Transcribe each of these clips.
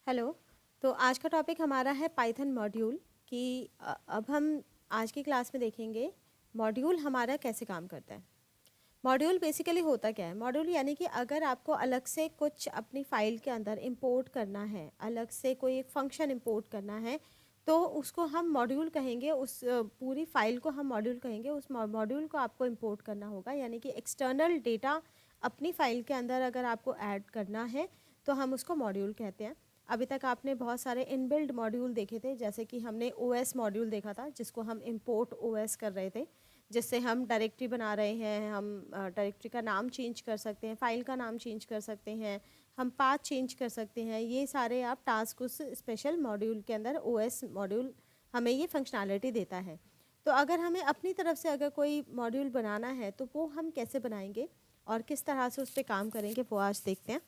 Hello. तो आज का टॉपिक हमारा है पाइथन मॉड्यूल कि अब हम आज की क्लास में देखेंगे मॉड्यूल हमारा कैसे काम करता है। मॉड्यूल बेसिकली होता क्या है? मॉड्यूल यानी कि अगर आपको अलग से कुछ अपनी फ़ाइल के अंदर इंपोर्ट करना है, अलग से कोई एक फंक्शन इंपोर्ट करना है, तो उसको हम मॉड्यूल कहेंगे। उस पूरी फ़ाइल को हम मॉड्यूल कहेंगे। उस मॉड्यूल को आपको इंपोर्ट करना होगा, यानी कि एक्सटर्नल डेटा अपनी फ़ाइल के अंदर अगर आपको ऐड करना है तो हम उसको मॉड्यूल कहते हैं। अभी तक आपने बहुत सारे इनबिल्ट मॉड्यूल देखे थे, जैसे कि हमने ओएस मॉड्यूल देखा था जिसको हम इंपोर्ट ओएस कर रहे थे, जिससे हम डायरेक्टरी बना रहे हैं। हम डायरेक्टरी का नाम चेंज कर सकते हैं, फाइल का नाम चेंज कर सकते हैं, हम पाथ चेंज कर सकते हैं। ये सारे आप टास्क उस स्पेशल मॉड्यूल के अंदर ओएस मॉड्यूल हमें ये फंक्शनैलिटी देता है। तो अगर हमें अपनी तरफ से अगर कोई मॉड्यूल बनाना है तो वो हम कैसे बनाएंगे और किस तरह से उस पर काम करेंगे वो आज देखते हैं।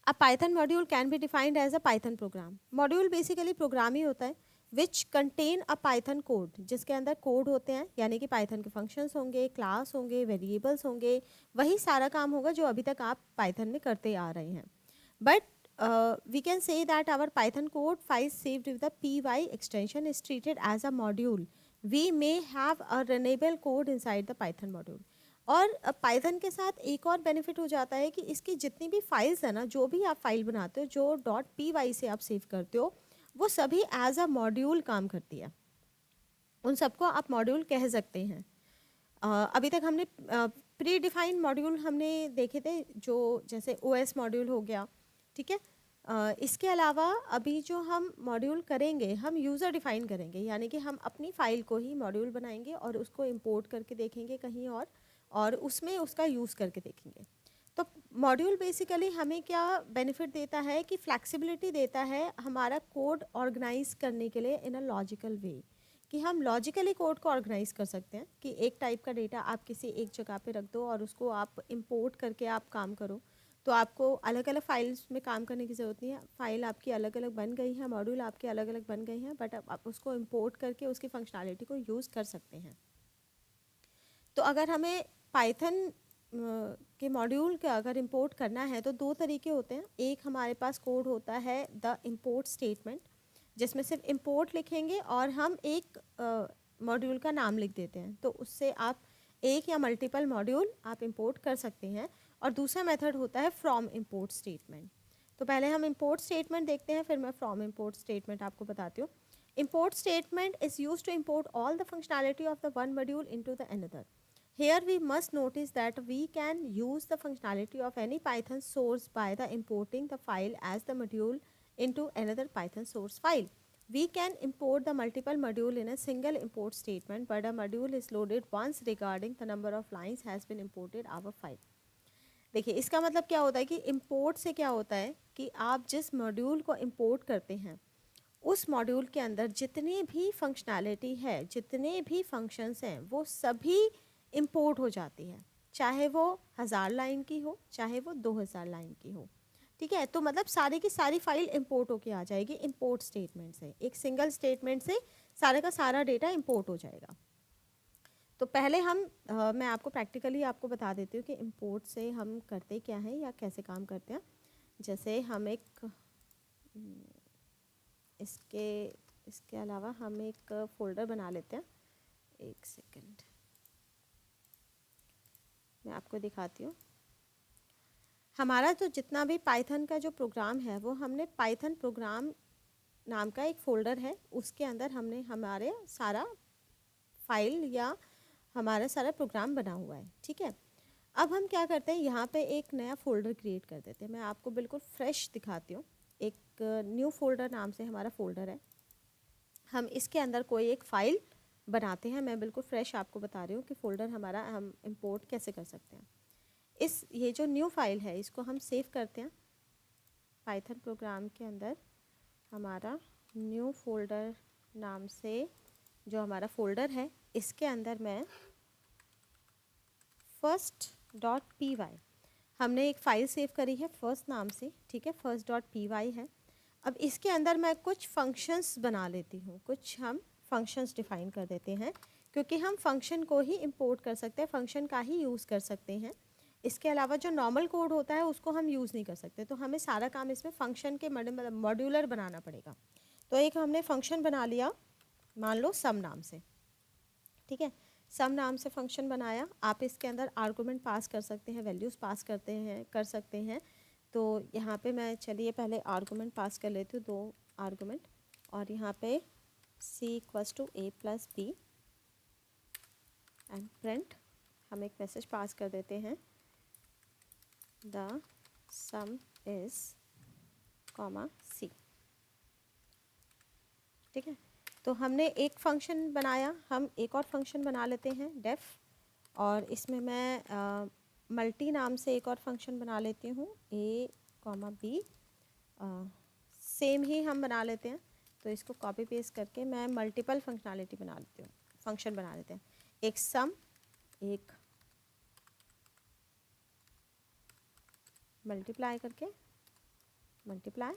A Python module can be defined as a Python program. Module basically program ही होता है which contain a Python code, जिसके अंदर कोड होते हैं, यानी कि Python के फंक्शंस होंगे, क्लास होंगे, वेरिएबल्स होंगे। वही सारा काम होगा जो अभी तक आप Python में करते आ रहे हैं। But we can say that our Python code file saved with the py extension is treated as a module. We may have a runnable code inside the Python module. और पाइथन के साथ एक और benefit हो जाता है कि इसकी जितनी भी फाइल्स है ना, जो भी आप फाइल बनाते हो, जो .py से आप सेव करते हो, वो सभी एज अ मॉड्यूल काम करती है। उन सबको आप मॉड्यूल कह सकते हैं। अभी तक हमने प्री डिफाइंड मॉड्यूल हमने देखे थे, जो जैसे ओएस मॉड्यूल हो गया, ठीक है। इसके अलावा अभी जो हम मॉड्यूल करेंगे, हम यूज़र डिफाइन करेंगे, यानी कि हम अपनी फ़ाइल को ही मॉड्यूल बनाएंगे और उसको इंपोर्ट करके देखेंगे कहीं और उसमें उसका यूज़ करके देखेंगे। तो मॉड्यूल बेसिकली हमें क्या बेनिफिट देता है कि फ्लेक्सिबिलिटी देता है हमारा कोड ऑर्गेनाइज करने के लिए इन अ लॉजिकल वे, कि हम लॉजिकली कोड को ऑर्गेनाइज कर सकते हैं कि एक टाइप का डेटा आप किसी एक जगह पे रख दो और उसको आप इंपोर्ट करके आप काम करो। तो आपको अलग अलग फाइल्स में काम करने की ज़रूरत नहीं है। फाइल आपकी अलग अलग बन गई है, मॉड्यूल आपके अलग अलग बन गए हैं, बट आप उसको इंपोर्ट करके उसकी फंक्शनैलिटी को यूज़ कर सकते हैं। तो अगर हमें पाइथन के मॉड्यूल का अगर इंपोर्ट करना है तो दो तरीके होते हैं। एक हमारे पास कोड होता है द इंपोर्ट स्टेटमेंट, जिसमें सिर्फ इंपोर्ट लिखेंगे और हम एक मॉड्यूल का नाम लिख देते हैं, तो उससे आप एक या मल्टीपल मॉड्यूल आप इंपोर्ट कर सकते हैं। और दूसरा मेथड होता है फ्रॉम इंपोर्ट स्टेटमेंट। तो पहले हम इंपोर्ट स्टेटमेंट देखते हैं, फिर मैं फ्रॉम इंपोर्ट स्टेटमेंट आपको बताती हूँ। Import statement is use to import all the functionality of the one module into the another. Here we must notice that we can use the functionality of any Python source by the importing the file as the module into another Python source file. We can import the multiple module in a single import statement, but a module is loaded once regarding the number of lines has been imported our file. देखिए इसका मतलब क्या होता है कि import से क्या होता है कि आप जिस मॉड्यूल को इंपोर्ट करते हैं उस मॉड्यूल के अंदर जितनी भी फंक्शनैलिटी है, जितने भी फंक्शंस हैं, वो सभी इंपोर्ट हो जाती है, चाहे वो 1000 लाइन की हो, चाहे वो 2000 लाइन की हो, ठीक है। तो मतलब सारी की सारी फाइल इंपोर्ट होके आ जाएगी इंपोर्ट स्टेटमेंट से। एक सिंगल स्टेटमेंट से सारे का सारा डेटा इंपोर्ट हो जाएगा। तो पहले मैं आपको प्रैक्टिकली आपको बता देती हूँ कि इंपोर्ट से हम करते क्या हैं या कैसे काम करते हैं। जैसे हम एक इसके अलावा हम एक फ़ोल्डर बना लेते हैं। एक सेकंड, मैं आपको दिखाती हूँ। हमारा तो जितना भी पाइथन का जो प्रोग्राम है वो हमने पाइथन प्रोग्राम नाम का एक फ़ोल्डर है, उसके अंदर हमने हमारे सारा फाइल या हमारा सारा प्रोग्राम बना हुआ है, ठीक है। अब हम क्या करते हैं, यहाँ पे एक नया फ़ोल्डर क्रिएट कर देते हैं। मैं आपको बिल्कुल फ्रेश दिखाती हूँ। एक न्यू फोल्डर नाम से हमारा फ़ोल्डर है। हम इसके अंदर कोई एक फ़ाइल बनाते हैं। मैं बिल्कुल फ्रेश आपको बता रही हूँ कि फ़ोल्डर हमारा हम इंपोर्ट कैसे कर सकते हैं। ये जो न्यू फाइल है इसको हम सेव करते हैं पाइथन प्रोग्राम के अंदर। हमारा न्यू फोल्डर नाम से जो हमारा फ़ोल्डर है, इसके अंदर मैं first.py हमने एक फ़ाइल सेव करी है फर्स्ट नाम से, ठीक है। first.py है। अब इसके अंदर मैं कुछ फंक्शंस बना लेती हूँ, कुछ हम फंक्शंस डिफ़ाइन कर देते हैं, क्योंकि हम फंक्शन को ही इंपोर्ट कर सकते हैं, फंक्शन का ही यूज़ कर सकते हैं। इसके अलावा जो नॉर्मल कोड होता है उसको हम यूज़ नहीं कर सकते, तो हमें सारा काम इसमें फंक्शन के मॉड्यूलर बनाना पड़ेगा। तो एक हमने फंक्शन बना लिया, मान लो सम नाम से, ठीक है, सम नाम से फंक्शन बनाया। आप इसके अंदर आर्गूमेंट पास कर सकते हैं, वैल्यूज़ पास कर सकते हैं। तो यहाँ पे मैं चलिए पहले आर्गूमेंट पास कर लेती हूँ, 2 आर्गूमेंट, और यहाँ पे c equals to a plus B and print, हम एक मैसेज पास कर देते हैं, the sum is comma c, ठीक है। तो हमने एक फंक्शन बनाया, हम एक और फंक्शन बना लेते हैं डेफ, और इसमें मैं मल्टी नाम से एक और फंक्शन बना लेती हूँ, a कॉमा बी, सेम ही हम बना लेते हैं। तो इसको कॉपी पेस्ट करके मैं मल्टीपल फंक्शनैलिटी बना लेती हूँ, फंक्शन बना लेते हैं, एक सम, एक मल्टीप्लाई करके मल्टीप्लाई,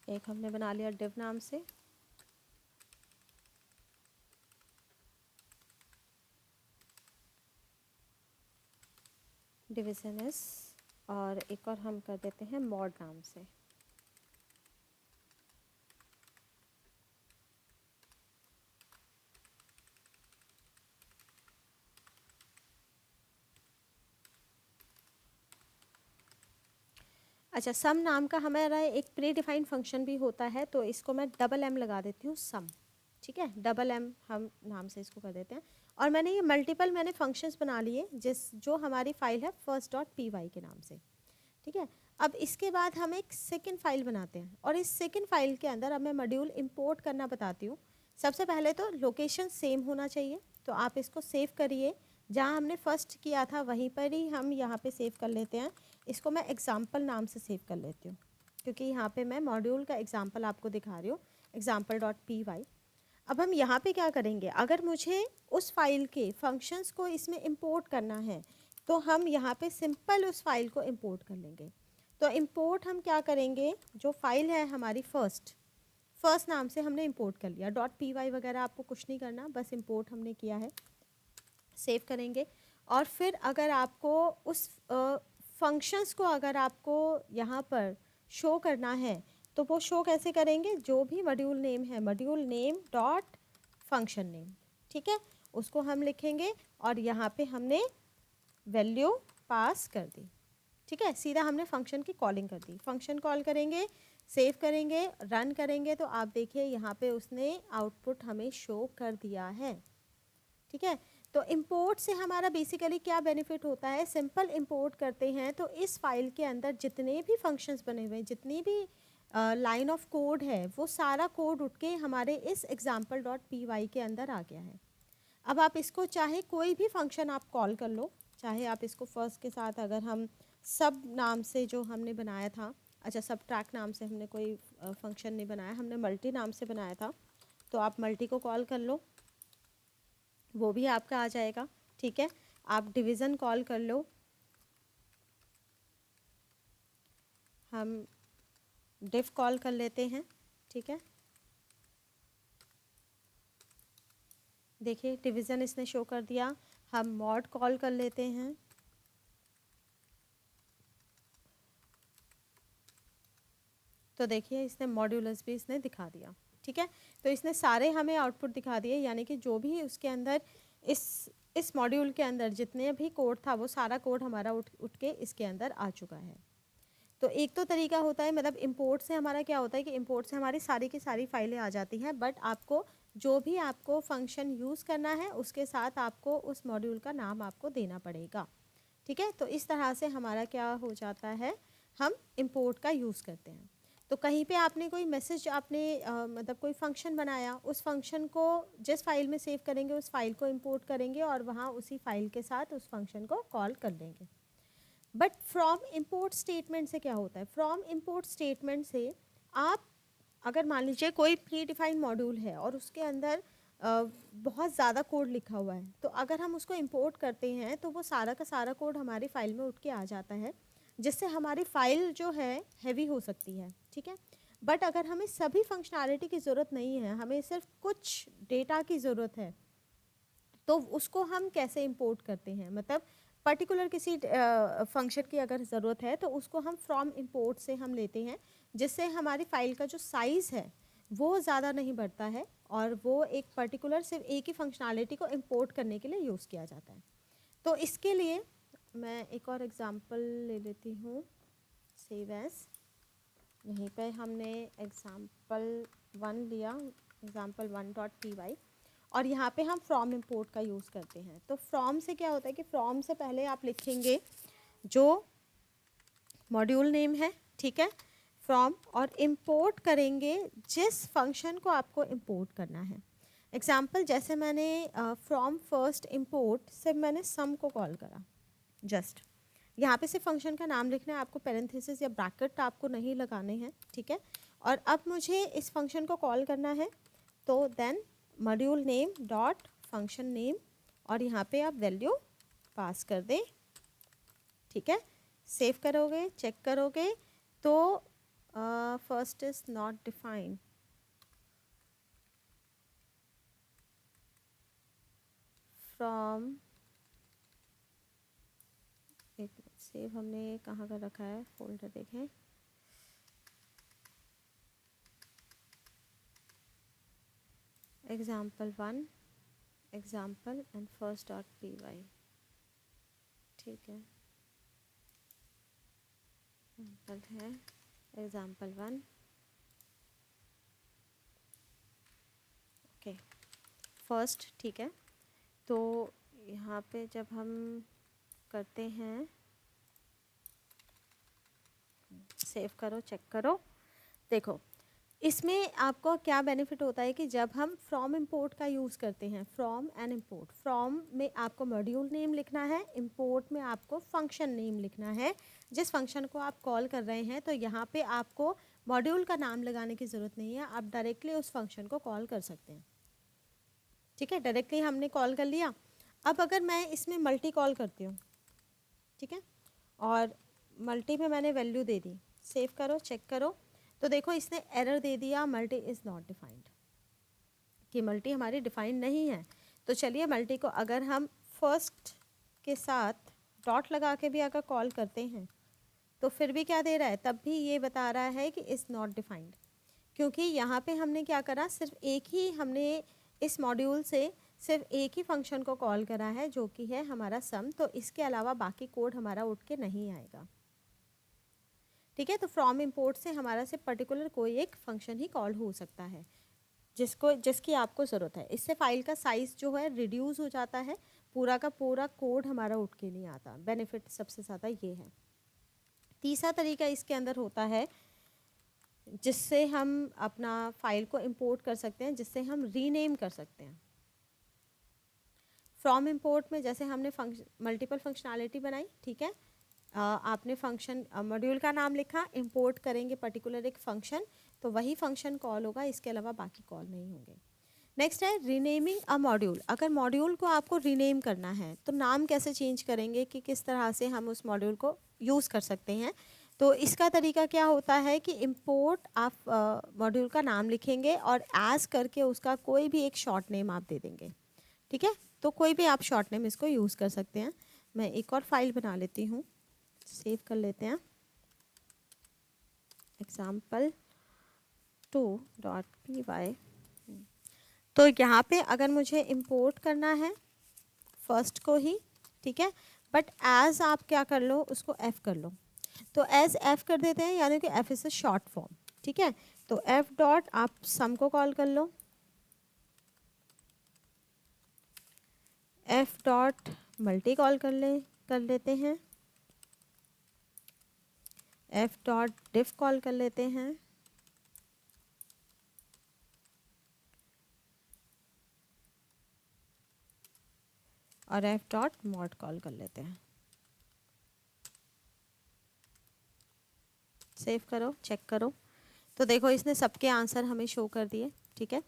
एक हमने बना लिया डिव नाम से, डिविजन इज, और एक और हम कर देते हैं मॉड नाम से। अच्छा, सम नाम का हमारा एक प्री डिफाइंड फंक्शन भी होता है, तो इसको मैं डबल एम लगा देती हूँ, सम, ठीक है, डबल एम हम नाम से इसको कर देते हैं। और मैंने ये मल्टीपल मैंने फंक्शंस बना लिए जो हमारी फाइल है first.py के नाम से, ठीक है। अब इसके बाद हम एक सेकंड फाइल बनाते हैं, और इस सेकंड फाइल के अंदर अब मैं मॉड्यूल इंपोर्ट करना बताती हूँ। सबसे पहले तो लोकेशन सेम होना चाहिए, तो आप इसको सेव करिए, जहाँ हमने फर्स्ट किया था वहीं पर ही हम यहाँ पे सेव कर लेते हैं। इसको मैं एग्जाम्पल नाम से सेव कर लेती हूँ, क्योंकि यहाँ पे मैं मॉड्यूल का एग्जाम्पल आपको दिखा रही हूँ, example.py। अब हम यहाँ पे क्या करेंगे, अगर मुझे उस फाइल के फंक्शंस को इसमें इंपोर्ट करना है, तो हम यहाँ पे सिंपल उस फाइल को इंपोर्ट कर लेंगे। तो इंपोर्ट हम क्या करेंगे, जो फाइल है हमारी फर्स्ट नाम से हमने इंपोर्ट कर लिया, .py वगैरह आपको कुछ नहीं करना, बस इंपोर्ट हमने किया है, सेव करेंगे। और फिर अगर आपको उस फंक्शंस को अगर आपको यहाँ पर शो करना है, तो वो शो कैसे करेंगे, जो भी मॉड्यूल नेम है, module name dot function name, ठीक है, उसको हम लिखेंगे, और यहाँ पे हमने वैल्यू पास कर दी, ठीक है, सीधा हमने फंक्शन की कॉलिंग कर दी। फंक्शन कॉल करेंगे, सेव करेंगे, रन करेंगे, तो आप देखिए यहाँ पे उसने आउटपुट हमें शो कर दिया है, ठीक है। तो इंपोर्ट से हमारा बेसिकली क्या बेनिफिट होता है, सिंपल इंपोर्ट करते हैं तो इस फाइल के अंदर जितने भी फंक्शंस बने हुए हैं, जितनी भी लाइन ऑफ कोड है, वो सारा कोड उठ के हमारे इस example.py के अंदर आ गया है। अब आप इसको चाहे कोई भी फंक्शन आप कॉल कर लो, चाहे आप इसको फर्स्ट के साथ, अगर हम सब नाम से जो हमने बनाया था, अच्छा सब ट्रैक नाम से हमने कोई फंक्शन नहीं बनाया, हमने मल्टी नाम से बनाया था, तो आप मल्टी को कॉल कर लो, वो भी आपका आ जाएगा, ठीक है। आप डिवीज़न कॉल कर लो, हम डिफ कॉल कर लेते हैं, ठीक है, देखिए डिवीज़न इसने शो कर दिया। हम मॉड कॉल कर लेते हैं, तो देखिए इसने मॉड्यूलस भी इसने दिखा दिया, ठीक है। तो इसने सारे हमें आउटपुट दिखा दिए, यानी कि जो भी उसके अंदर इस मॉड्यूल के अंदर जितने भी कोड था, वो सारा कोड हमारा उठ के इसके अंदर आ चुका है। तो एक तो तरीका होता है, मतलब इंपोर्ट से हमारा क्या होता है कि इंपोर्ट से हमारी सारी की सारी फाइलें आ जाती हैं, बट आपको जो भी आपको फंक्शन यूज़ करना है उसके साथ आपको उस मॉड्यूल का नाम आपको देना पड़ेगा, ठीक है। तो इस तरह से हमारा क्या हो जाता है, हम इंपोर्ट का यूज़ करते हैं। तो कहीं पे आपने कोई मैसेज, आपने मतलब कोई फंक्शन बनाया, उस फंक्शन को जिस फाइल में सेव करेंगे उस फाइल को इंपोर्ट करेंगे, और वहाँ उसी फाइल के साथ उस फंक्शन को कॉल कर देंगे। बट फ्रॉम इंपोर्ट स्टेटमेंट से क्या होता है, फ्रॉम इंपोर्ट स्टेटमेंट से आप अगर मान लीजिए कोई प्री डिफाइंड मॉड्यूल है और उसके अंदर बहुत ज़्यादा कोड लिखा हुआ है, तो अगर हम उसको इंपोर्ट करते हैं तो वो सारा का सारा कोड हमारी फ़ाइल में उठ के आ जाता है, जिससे हमारी फ़ाइल जो है हैवी हो सकती है, ठीक है। बट अगर हमें सभी फंक्शनैलिटी की ज़रूरत नहीं है, हमें सिर्फ कुछ डेटा की ज़रूरत है, तो उसको हम कैसे इंपोर्ट करते हैं, मतलब पर्टिकुलर किसी फंक्शन की अगर ज़रूरत है तो उसको हम फ्रॉम इंपोर्ट से हम लेते हैं, जिससे हमारी फ़ाइल का जो साइज़ है वो ज़्यादा नहीं बढ़ता है और वो एक पर्टिकुलर सिर्फ एक ही फंक्शनैलिटी को इंपोर्ट करने के लिए यूज़ किया जाता है। तो इसके लिए मैं एक और एग्ज़ाम्पल ले लेती हूँ, सेव एज। यहीं पे हमने एग्ज़ाम्पल 1 लिया, example1.py, और यहाँ पे हम फ्रॉम इंपोर्ट का यूज़ करते हैं। तो फ्रॉम से क्या होता है कि फ्रॉम से पहले आप लिखेंगे जो मॉड्यूल नेम है, ठीक है, फ्रॉम, और इंपोर्ट करेंगे जिस फंक्शन को आपको इंपोर्ट करना है। एग्जाम्पल जैसे मैंने फ्रॉम फर्स्ट इंपोर्ट से मैंने सम को कॉल करा, जस्ट यहाँ पे सिर्फ फंक्शन का नाम लिखना है, आपको पैरेंथेसिस या ब्रैकेट आपको नहीं लगाने हैं, ठीक है। और अब मुझे इस फंक्शन को कॉल करना है, तो then module name dot function name, और यहाँ पे आप वैल्यू पास कर दें, ठीक है। सेव करोगे, चेक करोगे तो first is not defined, from, एक सेव हमने कहाँ का रखा है, फोल्डर देखें, example1 example एंड first.py, ठीक है। एग्जाम्पल है example1, ओके, फर्स्ट, ठीक है। तो यहाँ पे जब हम करते हैं, सेव करो, चेक करो, देखो इसमें आपको क्या बेनिफिट होता है कि जब हम फ्रॉम इंपोर्ट का यूज़ करते हैं, फ्रॉम एंड इंपोर्ट, फ्रॉम में आपको मॉड्यूल नेम लिखना है, इंपोर्ट में आपको फंक्शन नेम लिखना है जिस फंक्शन को आप कॉल कर रहे हैं। तो यहाँ पे आपको मॉड्यूल का नाम लगाने की ज़रूरत नहीं है, आप डायरेक्टली उस फंक्शन को कॉल कर सकते हैं, ठीक है। डायरेक्टली हमने कॉल कर लिया। अब अगर मैं इसमें मल्टी कॉल करती हूँ, ठीक है, और मल्टी में मैंने वैल्यू दे दी, सेव करो, चेक करो, तो देखो इसने एरर दे दिया, मल्टी इज़ नॉट डिफाइंड, कि मल्टी हमारी डिफाइंड नहीं है। तो चलिए मल्टी को अगर हम फर्स्ट के साथ डॉट लगा के भी अगर कॉल करते हैं तो फिर भी क्या दे रहा है, तब भी ये बता रहा है कि इज़ नॉट डिफाइंड, क्योंकि यहाँ पे हमने क्या करा, सिर्फ एक ही हमने इस मॉड्यूल से सिर्फ एक ही फंक्शन को कॉल करा है जो कि है हमारा सम, तो इसके अलावा बाकी कोड हमारा उठ के नहीं आएगा, ठीक है। तो फ्रॉम इंपोर्ट से हमारा सिर्फ पर्टिकुलर कोई एक फंक्शन ही कॉल हो सकता है जिसकी आपको ज़रूरत है। इससे फाइल का साइज़ जो है रिड्यूस हो जाता है, पूरा का पूरा कोड हमारा उठ के नहीं आता। बेनिफिट सबसे ज़्यादा ये है। तीसरा तरीका इसके अंदर होता है जिससे हम अपना फाइल को इंपोर्ट कर सकते हैं, जिससे हम रीनेम कर सकते हैं। फ्रॉम इंपोर्ट में जैसे हमने मल्टीपल फंक्शनैलिटी बनाई, ठीक है, आपने फंक्शन मॉड्यूल का नाम लिखा, इंपोर्ट करेंगे पर्टिकुलर एक फंक्शन, तो वही फंक्शन कॉल होगा, इसके अलावा बाकी कॉल नहीं होंगे। नेक्स्ट है रीनेमिंग अ मॉड्यूल। अगर मॉड्यूल को आपको रीनेम करना है तो नाम कैसे चेंज करेंगे, कि किस तरह से हम उस मॉड्यूल को यूज़ कर सकते हैं। तो इसका तरीका क्या होता है कि इंपोर्ट आप मॉड्यूल का नाम लिखेंगे और एज करके उसका कोई भी एक शॉर्ट नेम आप दे देंगे, ठीक है। तो कोई भी आप शॉर्ट नेम इसको यूज़ कर सकते हैं। मैं एक और फाइल बना लेती हूँ, सेव कर लेते हैं, example2.py। तो यहाँ पे अगर मुझे इंपोर्ट करना है फर्स्ट को ही, ठीक है, बट एज आप क्या कर लो, उसको एफ कर लो, तो एज एफ कर देते हैं, यानी कि F is a short form, ठीक है। तो एफ डॉट आप सम को कॉल कर लो, एफ डॉट मल्टी कॉल कर लेते हैं, एफ डॉट डिफ कॉल कर लेते हैं, और एफ डॉट मॉड कॉल कर लेते हैं। सेव करो, चेक करो, तो देखो इसने सबके आंसर हमें शो कर दिए, ठीक है।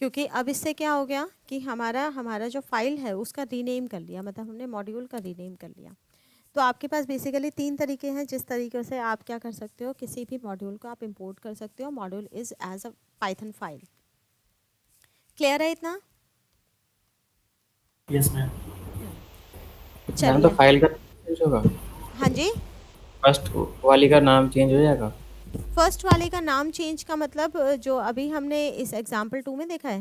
क्योंकि अब इससे क्या हो गया कि हमारा हमारा जो फाइल है उसका रीनेम कर लिया, मतलब हमने मॉड्यूल का रीनेम कर लिया। तो आपके पास बेसिकली 3 तरीके हैं जिस तरीके से आप क्या कर सकते हो, किसी भी मॉड्यूल को आप इंपोर्ट कर सकते हो। Module is as a Python file. Clear है इतना? Yes ma'am. मैम तो चलिए। फाइल का चेंज होगा, हाँ जी। फर्स्ट वाली का नाम चेंज हो जाएगा। फर्स्ट वाले का नाम चेंज का मतलब जो अभी हमने इस एग्जाम्पल 2 में देखा है।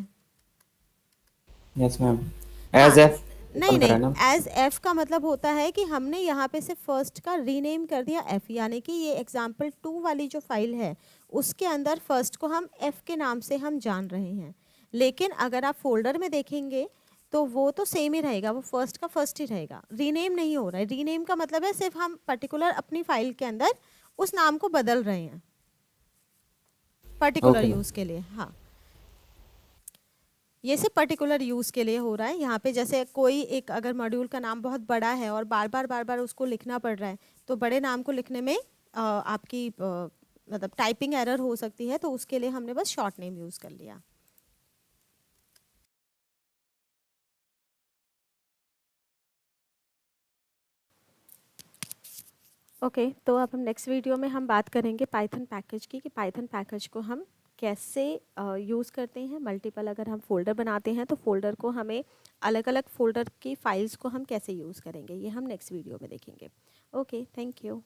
यस मैम, एज हाँ। एफ नहीं ओपन करा नहीं, है ना। एज एफ का मतलब होता है कि हमने यहाँ पे से फर्स्ट का रीनेम कर दिया एफ, यानी कि ये एग्जाम्पल 2 वाली जो फाइल है उसके अंदर फर्स्ट को हम एफ के नाम से हम जान रहे हैं। लेकिन अगर आप फोल्डर में देखेंगे तो वो तो सेम ही रहेगा, वो फर्स्ट का फर्स्ट ही रहेगा, रीनेम नहीं हो रहा है। रीनेम का मतलब है सिर्फ हम पर्टिकुलर अपनी फाइल के अंदर उस नाम को बदल रहे हैं पर्टिकुलर ओके मैम। यूज़ के लिए। हाँ, ये सिर्फ पर्टिकुलर यूज़ के लिए हो रहा है। यहाँ पे जैसे कोई एक अगर मॉड्यूल का नाम बहुत बड़ा है और बार बार उसको लिखना पड़ रहा है, तो बड़े नाम को लिखने में आपकी मतलब टाइपिंग एरर हो सकती है, तो उसके लिए हमने बस शॉर्ट नेम यूज़ कर लिया। ओके, तो अब हम नेक्स्ट वीडियो में हम बात करेंगे पाइथन पैकेज की, कि पाइथन पैकेज को हम कैसे यूज़ करते हैं। मल्टीपल अगर हम फोल्डर बनाते हैं तो फोल्डर को हमें अलग अलग फोल्डर की फाइल्स को हम कैसे यूज़ करेंगे, ये हम नेक्स्ट वीडियो में देखेंगे। Okay, thank you.